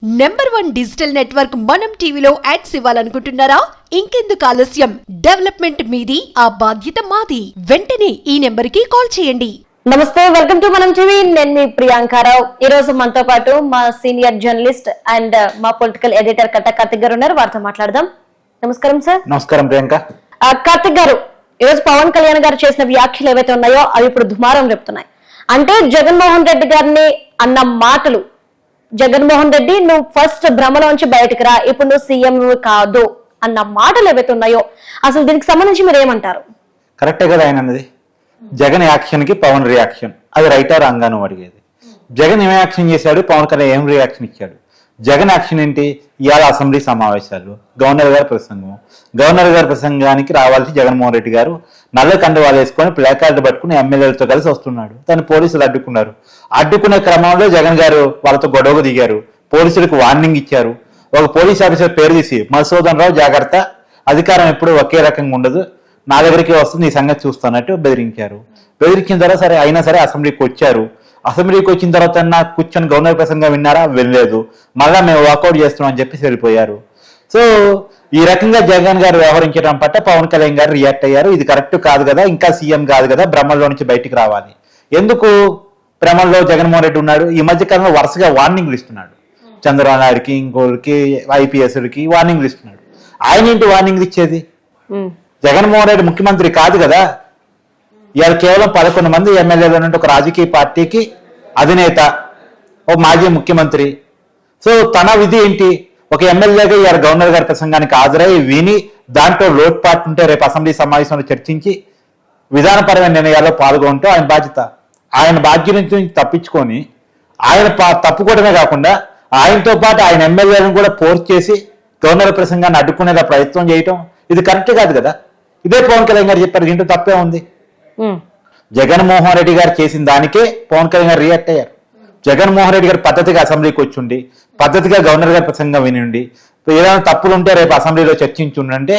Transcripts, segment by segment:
Number 1 digital network మనం టీవీలో ads ఇవ్వాలనుకుంటున్నారా? ఇంకెందుకు ఆలస్యం? డెవలప్మెంట్ మీది, ఆ బాధ్యత మాది. వెంటనే ఈ నెంబర్ కి కాల్ చేయండి. నమస్తే, వెల్కమ్ టు మనం టీవీ. నేను మీ ప్రియాంకారావు. ఈ రోజు మనతో పాటు మా సీనియర్ జర్నలిస్ట్ అండ్ మా పొలిటికల్ ఎడిటర్ కార్తిక్ గారు ఉన్నారు. వారితో మాట్లాడదాం. నమస్కారం సార్. నమస్కారం ప్రియాంక. కార్తిక్ గారు, ఈరోజు పవన్ కళ్యాణ్ గారు చేసిన వ్యాఖ్యలు ఏవైతే ఉన్నాయో అవి ఇప్పుడు దుమారం రేపుతున్నాయి. అంటే జగన్మోహన్ రెడ్డి గారిని అన్న మాటలు, జగన్మోహన్ రెడ్డి నువ్వు ఫస్ట్ భ్రమలోంచి బయటకు రా, ఇప్పుడు నువ్వు సీఎం కాదు అన్న మాటలు ఏవైతే ఉన్నాయో అసలు దీనికి సంబంధించి మీరు ఏమంటారు? కరెక్టే కదా ఆయన అన్నది. జగన్ యాక్షన్ కి పవన్ రియాక్షన్, అది రైటా రాంగా నువ్వు అడిగేది. జగన్ ఏం యాక్షన్ చేశాడు, పవన్ కళ్యాణ్ ఏం రియాక్షన్ ఇచ్చాడు? జగన్ యాక్షన్ ఏంటి? ఇవాళ అసెంబ్లీ సమావేశాలు, గవర్నర్ గారి ప్రసంగం. గవర్నర్ గారి ప్రసంగానికి రావాల్సి జగన్మోహన్ రెడ్డి గారు నల్ల కండువాలు వేసుకొని ప్లాకార్డు పట్టుకుని ఎమ్మెల్యేలతో కలిసి వస్తున్నాడు. తను పోలీసులు అడ్డుకున్నారు. అడ్డుకునే క్రమంలో జగన్ గారు వాళ్ళతో గొడవకు దిగారు. పోలీసులకు వార్నింగ్ ఇచ్చారు. ఒక పోలీస్ ఆఫీసర్ పేరు తీసి మధుసూదన్ రావు జాగ్రత్త, అధికారం ఎప్పుడు ఒకే రకంగా ఉండదు, నా దగ్గరికి వస్తుంది, నీ సంగతి చూస్తున్నట్టు బెదిరించారు. బెదిరించిన తర్వాత సరే అయినా సరే అసెంబ్లీకి వచ్చారు. అసెంబ్లీకి వచ్చిన తర్వాత కూర్చొని గవర్నర్ ప్రసంగం విన్నారా? వెళ్ళలేదు. మళ్ళా మేము వాకౌట్ చేస్తున్నాం అని చెప్పి వెళ్ళిపోయారు. సో ఈ రకంగా జగన్ గారు వ్యవహరించడం పట్ల పవన్ కళ్యాణ్ గారు రియాక్ట్ అయ్యారు. ఇది కరెక్ట్ కాదు కదా, ఇంకా సీఎం కాదు కదా, భ్రమంలో నుంచి బయటికి రావాలి. ఎందుకు భ్రమంలో జగన్మోహన్ రెడ్డి ఉన్నాడు? ఈ మధ్య కాలంలో వరుసగా వార్నింగ్లు ఇస్తున్నాడు. చంద్రబాబు నాయుడికి, ఇంకోరికి, ఐపీఎస్కి వార్నింగ్లు ఇస్తున్నాడు. ఆయన ఏంటి వార్నింగ్లు ఇచ్చేది? జగన్మోహన్ రెడ్డి ముఖ్యమంత్రి కాదు కదా. ఇవాళ కేవలం 11 మంది ఎమ్మెల్యేలు ఉన్నట్టు ఒక రాజకీయ పార్టీకి అధినేత, ఒక మాజీ ముఖ్యమంత్రి. సో తన విధి ఏంటి? ఒక ఎమ్మెల్యేగా ఇవాళ గవర్నర్ గారి ప్రసంగానికి హాజరై విని దాంట్లో లోటుపాటు ఉంటే రేపు అసెంబ్లీ సమావేశంలో చర్చించి విధానపరమైన నిర్ణయాల్లో పాల్గొంటూ ఆయన బాధ్యత. ఆయన బాధ్యత నుంచి తప్పించుకొని ఆయన తప్పుకోవడమే కాకుండా ఆయనతో పాటు ఆయన ఎమ్మెల్యేలను కూడా ఫోర్స్ చేసి గవర్నర్ ప్రసంగాన్ని అడ్డుకునేలా ప్రయత్నం చేయటం ఇది కరెక్ట్ కాదు కదా. ఇదే పవన్ కళ్యాణ్ గారు చెప్పారు, దీంట్లో తప్పే ఉంది. జగన్మోహన్ రెడ్డి గారు చేసిన దానికే పవన్ కళ్యాణ్ గారు రియాక్ట్ అయ్యారు. జగన్మోహన్ రెడ్డి గారు పద్ధతిగా అసెంబ్లీకి వచ్చుండి, పద్ధతిగా గవర్నర్ గారి ప్రసంగం వినండి, ఏదైనా తప్పులు ఉంటే రేపు అసెంబ్లీలో చర్చించుండంటే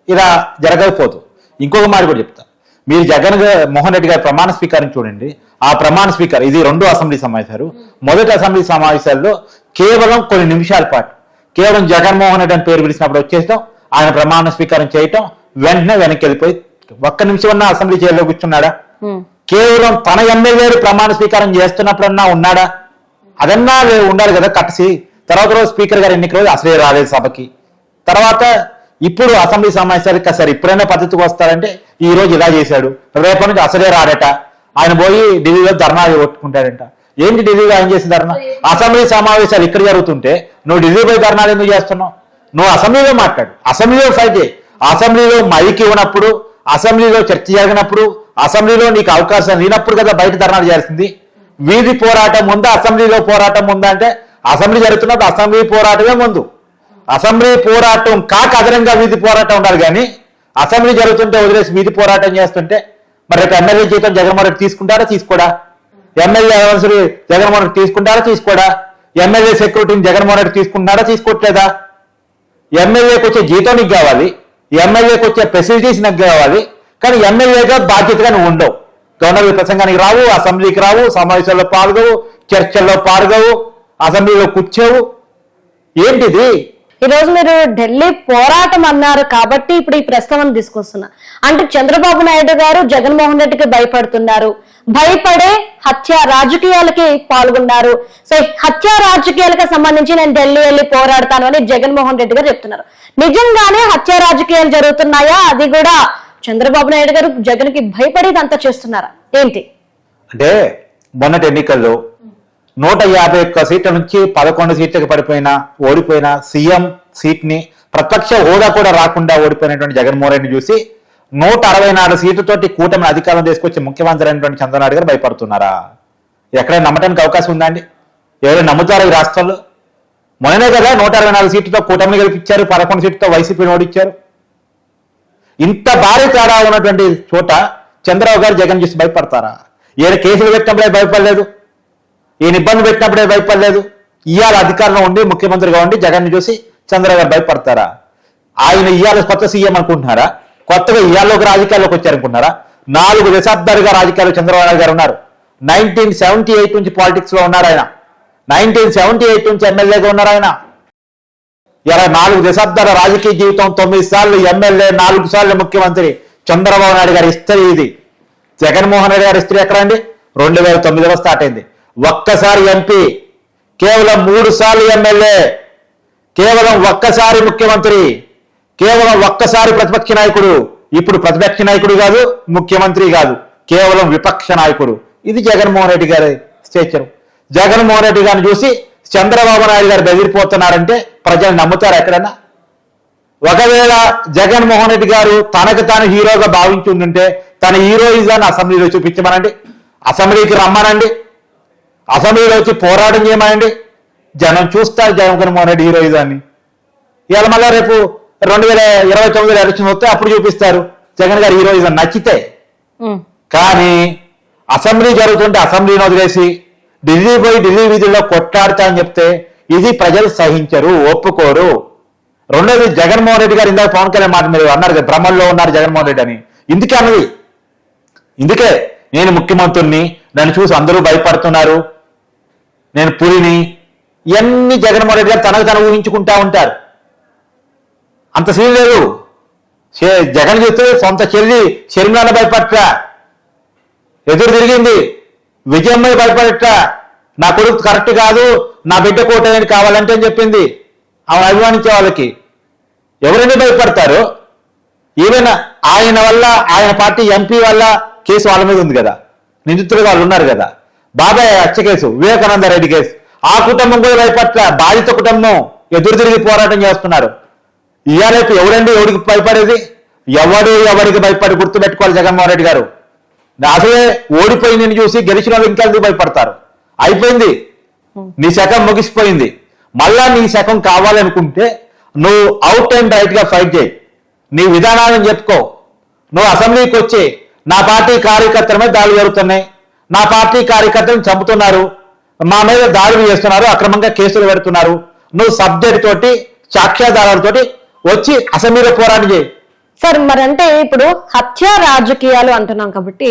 ఇలా జరగకపోదు. ఇంకొక మాట కూడా చెప్తా, మీరు మోహన్ రెడ్డి గారి ప్రమాణ స్వీకారం చూడండి. ఆ ప్రమాణ స్వీకారం, ఇది 2వ అసెంబ్లీ సమావేశాలు. మొదటి అసెంబ్లీ సమావేశాల్లో కేవలం కొన్ని నిమిషాల పాటు కేవలం జగన్మోహన్ రెడ్డి అని పేరు పిలిచినప్పుడు వచ్చేస్తాం, ఆయన ప్రమాణ స్వీకారం చేయటం, వెంటనే వెనక్కి వెళ్ళిపోయి ఒక్క నిమిషం ఉన్న అసెంబ్లీ చైర్లో కూర్చున్నాడా? కేవలం తన ఎమ్మెల్యేలు ప్రమాణ స్వీకారం చేస్తున్నప్పుడన్నా ఉన్నాడా? అదన్నా ఉండాలి కదా కట్టసి. తర్వాత రోజు స్పీకర్ గారు ఎన్నిక రోజు అసలే రాలేదు సభకి. తర్వాత ఇప్పుడు అసెంబ్లీ సమావేశాలకి సరే ఇప్పుడైనా పద్ధతికి వస్తారంటే ఈ రోజు ఇలా చేశాడు, రేపటి నుంచి అసలే రాడట. ఆయన పోయి ఢిల్లీలో ధర్నా కొట్టుకుంటాడంట. ఏంటి ఢిల్లీలో ఆయన చేసిన ధర్నా? అసెంబ్లీ సమావేశాలు ఇక్కడ జరుగుతుంటే నువ్వు ఢిల్లీ పోయి ధర్నాలు ఎందుకు చేస్తున్నావు? నువ్వు అసెంబ్లీలో మాట్లాడు, అసెంబ్లీలో ఫైట్ చేయి. అసెంబ్లీలో మైక్ ఇవ్వనప్పుడు, అసెంబ్లీలో చర్చ జరిగినప్పుడు, అసెంబ్లీలో నీకు అవకాశం లేనప్పుడు కదా బయట ధర్నాలు చేయాల్సింది. వీధి పోరాటం ఉందా, అసెంబ్లీలో పోరాటం ఉందా అంటే అసెంబ్లీ జరుగుతున్నప్పుడు అసెంబ్లీ పోరాటమే ముందు. అసెంబ్లీ పోరాటం కాక అదనంగా వీధి పోరాటం ఉండాలి. కానీ అసెంబ్లీ జరుగుతుంటే వదిలేసి వీధి పోరాటం చేస్తుంటే మరి రేపు ఎమ్మెల్యే జీతం జగన్మోహన్ రెడ్డి తీసుకుంటారా తీసుకోడా? ఎమ్మెల్యే అవసరం జగన్మోహన్ రెడ్డి తీసుకుంటారా తీసుకోడా? ఎమ్మెల్యే సెక్యూరిటీని జగన్మోహన్ రెడ్డి తీసుకుంటారా తీసుకోవట్లేదా? ఎమ్మెల్యేకి వచ్చే జీతం నీకు కావాలి, ఎమ్మెల్యేకి వచ్చే ఫెసిలిటీస్ నాకు కావాలి. కానీ ఎమ్మెల్యేగా బాధ్యతగా నువ్వు ఉండవు. గవర్నర్ ప్రసంగానికి రావు, అసెంబ్లీకి రావు, సమావేశాల్లో పాల్గొవు, చర్చల్లో పాల్గొవు, అసెంబ్లీలో కూర్చోవు. ఏంటిది? ఈ రోజు మీరు ఢిల్లీ పోరాటం అన్నారు కాబట్టి ఇప్పుడు ఈ ప్రస్తావన తీసుకొస్తున్నా. అంటే చంద్రబాబు నాయుడు గారు జగన్మోహన్ రెడ్డికి భయపడుతున్నారు, భయపడే హత్య రాజకీయాలకి పాల్గొన్నారు. సో హత్య రాజకీయాలకు సంబంధించి నేను ఢిల్లీ వెళ్ళి పోరాడతాను అని జగన్మోహన్ రెడ్డి గారు చెప్తున్నారు. నిజంగానే హత్య రాజకీయాలు జరుగుతున్నాయా? అది కూడా చంద్రబాబు నాయుడు గారు జగన్ కి భయపడి ఇదంతా చేస్తున్నారా ఏంటి? అంటే మొన్నటి ఎన్నికల్లో 151 సీట్ల నుంచి 11 సీట్లకు ఓడిపోయిన సీఎం సీట్ ని, ప్రత్యక్ష హోదా కూడా రాకుండా ఓడిపోయినటువంటి జగన్మోహన్ రెడ్డిని చూసి 164 సీట్లతోటి కూటమిని అధికారం తీసుకొచ్చి ముఖ్యమంత్రి అయినటువంటి చంద్రబాబు గారు భయపడుతున్నారా? ఎక్కడైనా నమ్మటానికి అవకాశం ఉందా అండి? ఎవరైనా నమ్ముతారు ఈ రాష్ట్రంలో? మొన్ననే కదా 164 సీట్లతో కూటమిని గెలిపించారు, 11 సీట్లతో వైసీపీని ఓడించారు. ఇంత భారీ తేడా ఉన్నటువంటి చోట చంద్రబాబు గారు జగన్ చూసి భయపడతారా? ఈయన కేసులు పెట్టినప్పుడే భయపడలేదు, ఈయన ఇబ్బంది పెట్టినప్పుడే భయపడలేదు. ఇవాళ అధికారంలో ఉండి ముఖ్యమంత్రిగా ఉండి జగన్ చూసి చంద్రబాబు గారు భయపడతారా? ఆయన ఇవాళ కొత్త సీఎం అనుకుంటున్నారా? కొత్తగా ఇవాళ రాజకీయాల్లోకి వచ్చారనుకుంటున్నారా? 4 దశాబ్దాలుగా రాజకీయాల్లో చంద్రబాబు గారు ఉన్నారు. 1978 నుంచి పాలిటిక్స్ లో ఉన్నారు ఆయన. 1978 నుంచి ఎమ్మెల్యేగా ఉన్నారు ఆయన. ఇలా 4 దశాబ్దాల రాజకీయ జీవితం, 9 సార్లు ఎమ్మెల్యే, 4 సార్లు ముఖ్యమంత్రి. చంద్రబాబు నాయుడు గారి హిస్టరీ ఇది. జగన్మోహన్ రెడ్డి గారి హిస్టరీ ఎక్కడండి? 2009లో స్టార్ట్ అయింది. ఒక్కసారి ఎంపీ, కేవలం 3 సార్లు ఎమ్మెల్యే, కేవలం ఒక్కసారి ముఖ్యమంత్రి, కేవలం ఒక్కసారి ప్రతిపక్ష నాయకుడు. ఇప్పుడు ప్రతిపక్ష నాయకుడు కాదు, ముఖ్యమంత్రి కాదు, కేవలం విపక్ష నాయకుడు. ఇది జగన్మోహన్ రెడ్డి గారి స్టేచర్. జగన్మోహన్ రెడ్డి గారిని చూసి చంద్రబాబు నాయుడు గారు బెదిరిపోతున్నారంటే ప్రజలు నమ్ముతారు ఎక్కడన్నా? ఒకవేళ జగన్మోహన్ రెడ్డి గారు తనకు తాను హీరోగా భావించి ఉంటుంటే తన హీరోయిజాన్ని అసెంబ్లీలో చూపించమనండి, అసెంబ్లీకి రమ్మనండి, అసెంబ్లీలో వచ్చి పోరాటం చేయమనండి. జనం చూస్తారు జగన్మోహన్ రెడ్డి హీరోయిజాన్ని. ఇవాళ మళ్ళీ రేపు 2029 ఎలక్షన్ వస్తే అప్పుడు చూపిస్తారు జగన్ గారి హీరోయిజం నచ్చితే. కానీ అసెంబ్లీ జరుగుతుంటే అసెంబ్లీని వదిలేసి ఢిల్లీ పోయి ఢిల్లీ వీధుల్లో కొట్లాడతా అని చెప్తే ఇది ప్రజలు సహించరు, ఒప్పుకోరు. రెండోది, జగన్మోహన్ రెడ్డి గారు ఇందాక పవన్ కళ్యాణ్ మాట మీరు అన్నారు కదా, భ్రమంలో ఉన్నారు జగన్మోహన్ రెడ్డి అని. ఇందుకే అన్నది, ఇందుకే నేను ముఖ్యమంత్రిని, నన్ను చూసి అందరూ భయపడుతున్నారు, నేను పులిని, ఇవన్నీ జగన్మోహన్ రెడ్డి గారు తనకు తను ఊహించుకుంటా ఉంటారు. అంత సీన్ లేదు. జగన్ చూస్తే సొంత చెల్లి షర్మిలాను భయపడట్లా, ఎదురు తిరిగింది. విజయమ్మని భయపడట్లా, నా కొడుకు కరెక్ట్ కాదు, నా బిడ్డ కోటని కావాలంటే అని చెప్పింది. ఆమె అభిమానించే వాళ్ళకి ఎవరైనా భయపడతారు. ఈవెన్ ఆయన వల్ల, ఆయన పార్టీ ఎంపీ వల్ల కేసు వాళ్ళ మీద ఉంది కదా, నిందితులు వాళ్ళు ఉన్నారు కదా. బాబాయ్ హత్య కేసు, వివేకానంద రెడ్డి కేసు, ఆ కుటుంబం కూడా భయపట్ల, బాధిత కుటుంబం ఎదురు తిరిగి పోరాటం చేస్తున్నారు. ఇవాళ ఎవరండి ఎవరికి భయపడేది? ఎవరికి భయపడి గుర్తుపెట్టుకోవాలి జగన్మోహన్ రెడ్డి గారు. అసలే ఓడిపోయి నేను చూసి గెలిచిన వాళ్ళు ఇంకా ఎందుకు భయపడతారు? అయిపోయింది, నీ శకం ముగిసిపోయింది. మళ్ళా నీ శకం కావాలనుకుంటే నువ్వు అవుట్ అండ్ రైట్ గా ఫైట్ చేయి, నీ విధానాలను చెప్పుకో. నువ్వు అసెంబ్లీకి వచ్చి నా పార్టీ కార్యకర్తల మీద దాడులు జరుగుతున్నాయి, నా పార్టీ కార్యకర్తలను చంపుతున్నారు, మా మీద దాడులు చేస్తున్నారు, అక్రమంగా కేసులు పెడుతున్నారు, నువ్వు సబ్జెక్ట్ తోటి సాక్ష్యాధారాలతోటి వచ్చి అసెంబ్లీలో పోరాటం చేయి. సార్ మరి అంటే ఇప్పుడు హత్య రాజకీయాలు అంటున్నాం కాబట్టి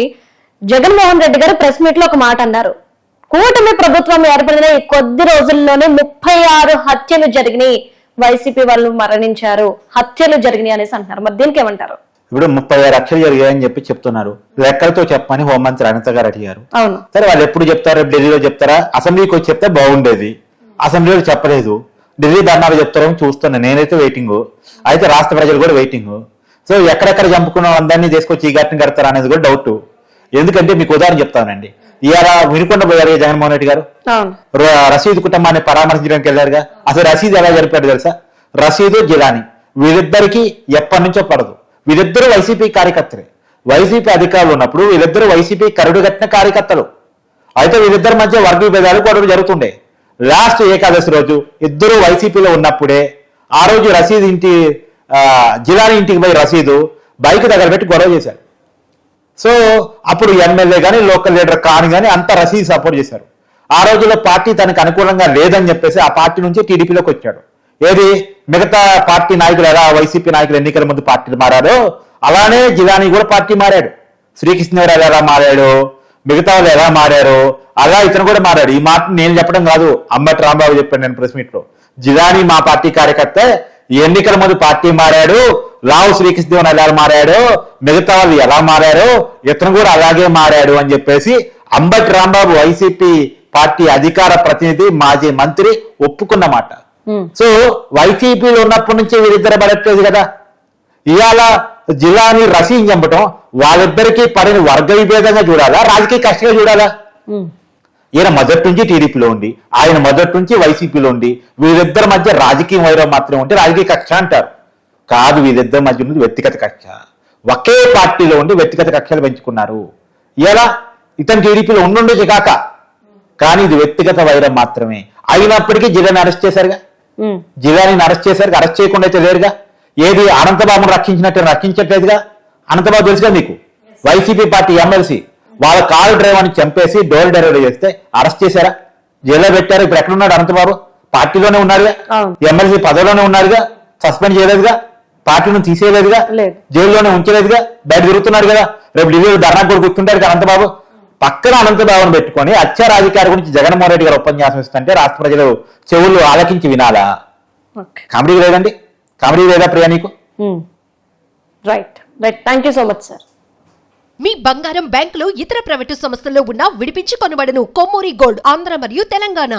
జగన్మోహన్ రెడ్డి గారు ప్రెస్ మీట్ లో ఒక మాట అన్నారు, కూటమి ప్రభుత్వం ఏర్పడిన ఈ కొద్ది రోజుల్లోనే 36 హత్యలు జరిగినాయి, వైసీపీ వాళ్ళు మరణించారు, హత్యలు జరిగినాయి అనేసి అంటున్నారు. మరి దీనికి ఏమంటారు? ఇప్పుడు 36 హత్యలు జరిగాయని చెప్పి చెప్తున్నారు, లెక్కలతో చెప్పమని హోంమంత్రి అనిత గారు అడిగారు. అవును, సరే వాళ్ళు ఎప్పుడు చెప్తారు? ఢిల్లీలో చెప్తారా? అసెంబ్లీకి వచ్చి చెప్తే బాగుండేది, అసెంబ్లీలో చెప్పలేదు. ఢిల్లీ ధర్నాలు చెప్తారని చూస్తున్నా, నేనైతే వెయిటింగ్, అయితే రాష్ట్ర ప్రజలు కూడా వెయిటింగ్. సో ఎక్కడెక్కడ చంపుకున్న అందరినీ తీసుకొచ్చి ఈ ఘటన కడతారా అనేది కూడా డౌట్. ఎందుకంటే మీకు ఉదాహరణ చెప్తానండి, ఇవాళ వినుకొండ పోయారు జగన్మోహన్ రెడ్డి గారు, రషీద్ కుటుంబాన్ని పరామర్శించడానికి వెళ్ళారుగా. అసలు రషీద్ ఎలా జరిపాడు తెలుసా? రషీద్ జిలానీ వీళ్ళిద్దరికి ఎప్పటి నుంచో పడదు. వీళ్ళిద్దరూ వైసీపీ కార్యకర్తలే, వైసీపీ అధికారులు ఉన్నప్పుడు వీళ్ళిద్దరూ వైసీపీ కరుడు కట్టిన కార్యకర్తలు. అయితే వీళ్ళిద్దరి మధ్య వర్గ విభేదాలు గొడవలు జరుగుతుండే. లాస్ట్ ఏకాదశి రోజు ఇద్దరు వైసీపీలో ఉన్నప్పుడే ఆ రోజు రషీద్ ఇంటి జిలానీ ఇంటికి పోయి రషీదు బైక్ దగ్గర పెట్టి గొడవ చేశాడు. సో అప్పుడు ఎమ్మెల్యే కానీ లోకల్ లీడర్ కానీ అంతా రషీద్ సపోర్ట్ చేశారు. ఆ రోజుల్లో పార్టీ తనకు అనుకూలంగా లేదని చెప్పేసి ఆ పార్టీ నుంచి టీడీపీలోకి వచ్చాడు. ఏది మిగతా పార్టీ నాయకులు ఎలా వైసీపీ నాయకులు ఎన్నికల ముందు పార్టీలు మారారో అలానే జిలానీ కూడా పార్టీ మారాడు. శ్రీకృష్ణదేవరాయలు ఎలా మారాడు, మిగతా వాళ్ళు ఎలా మారారు, అలా ఇతను కూడా మారాడు. ఈ మాట నేను చెప్పడం కాదు, అంబటి రాంబాబు చెప్పాను నేను ప్రెస్ మీట్ లో. జిలానీ మా పార్టీ కార్యకర్త, ఎన్నికల ముందు పార్టీ మారాడు, లావు శ్రీకృష్ణదేవన్ ఎలా మారాడు, మిగతా వాళ్ళు ఎలా మారారు, ఇతను కూడా అలాగే మారాడు అని చెప్పేసి అంబటి రాంబాబు వైసీపీ పార్టీ అధికార ప్రతినిధి మాజీ మంత్రి ఒప్పుకున్నమాట. సో వైసీపీలో ఉన్నప్పటి నుంచి వీరిద్దరు పడట్లేదు కదా. ఇవాళ జిల్లాని రషీద్ చంపటం వాళ్ళిద్దరికీ పడిన వర్గ విభేదంగా చూడాలా, రాజకీయ కష్టంగా చూడాలా? ఈయన మొదటి నుంచి టీడీపీలో ఉండి, ఆయన మొదటి నుంచి వైసీపీలో ఉండి, వీరిద్దరి మధ్య రాజకీయ వైరం మాత్రమే ఉంటే రాజకీయ కక్ష అంటారు. కాదు, వీరిద్దరి మధ్య ఉంది వ్యక్తిగత కక్ష. ఒకే పార్టీలో ఉండి వ్యక్తిగత కక్షలు పెంచుకున్నారు. ఇలా ఇతను టీడీపీలో ఉండుండొచ్చు కాక, కానీ ఇది వ్యక్తిగత వైరం మాత్రమే. అయినప్పటికీ జిల్లాని అరెస్ట్ చేశారుగా, జిల్లాని అరెస్ట్ చేశారు. అరెస్ట్ చేయకుండా అయితే లేరుగా. ఏది అనంతబాబును రక్షించినట్టు రక్షించట్లేదుగా. అనంతబాబు తెలుసుగా మీకు, వైసీపీ పార్టీ ఎమ్మెల్సీ వాళ్ళ కారు డ్రైవర్ని చంపేసి డోర్ డెలివరీ చేస్తే అరెస్ట్ చేశారా, జైల్లో పెట్టారు. ఇప్పుడు ఎక్కడున్నాడు అనంతబాబు? పార్టీలోనే ఉన్నారుగా, ఎమ్మెల్సీ పదవిలోనే ఉన్నారుగా, సస్పెండ్ చేయలేదుగా, పార్టీని తీసేయలేదుగా, జైల్లోనే ఉంచలేదుగా, బయట తిరుగుతున్నారు కదా. రేపు ఢిల్లీలో ధర్నా కూడా కూర్చుంటారు కదా అనంతబాబు. పక్కన అనంతబాబును పెట్టుకొని హత్య రాజకీయాల గురించి జగన్మోహన్ రెడ్డి గారు ఉపన్యాసం ఇస్తుంటే రాష్ట్ర ప్రజలు చెవులు ఆలకించి వినాలా? కామెడీ లేదండి? కామెడీ లేదా ప్రియా నీకు? Right right, thank you so much sir. మీ బంగారం బ్యాంకులో ఇతర ప్రైవేటు సంస్థల్లో ఉన్న విడిపించి కొనబడను. కొమ్మూరి గోల్డ్, ఆంధ్ర మరియు తెలంగాణ.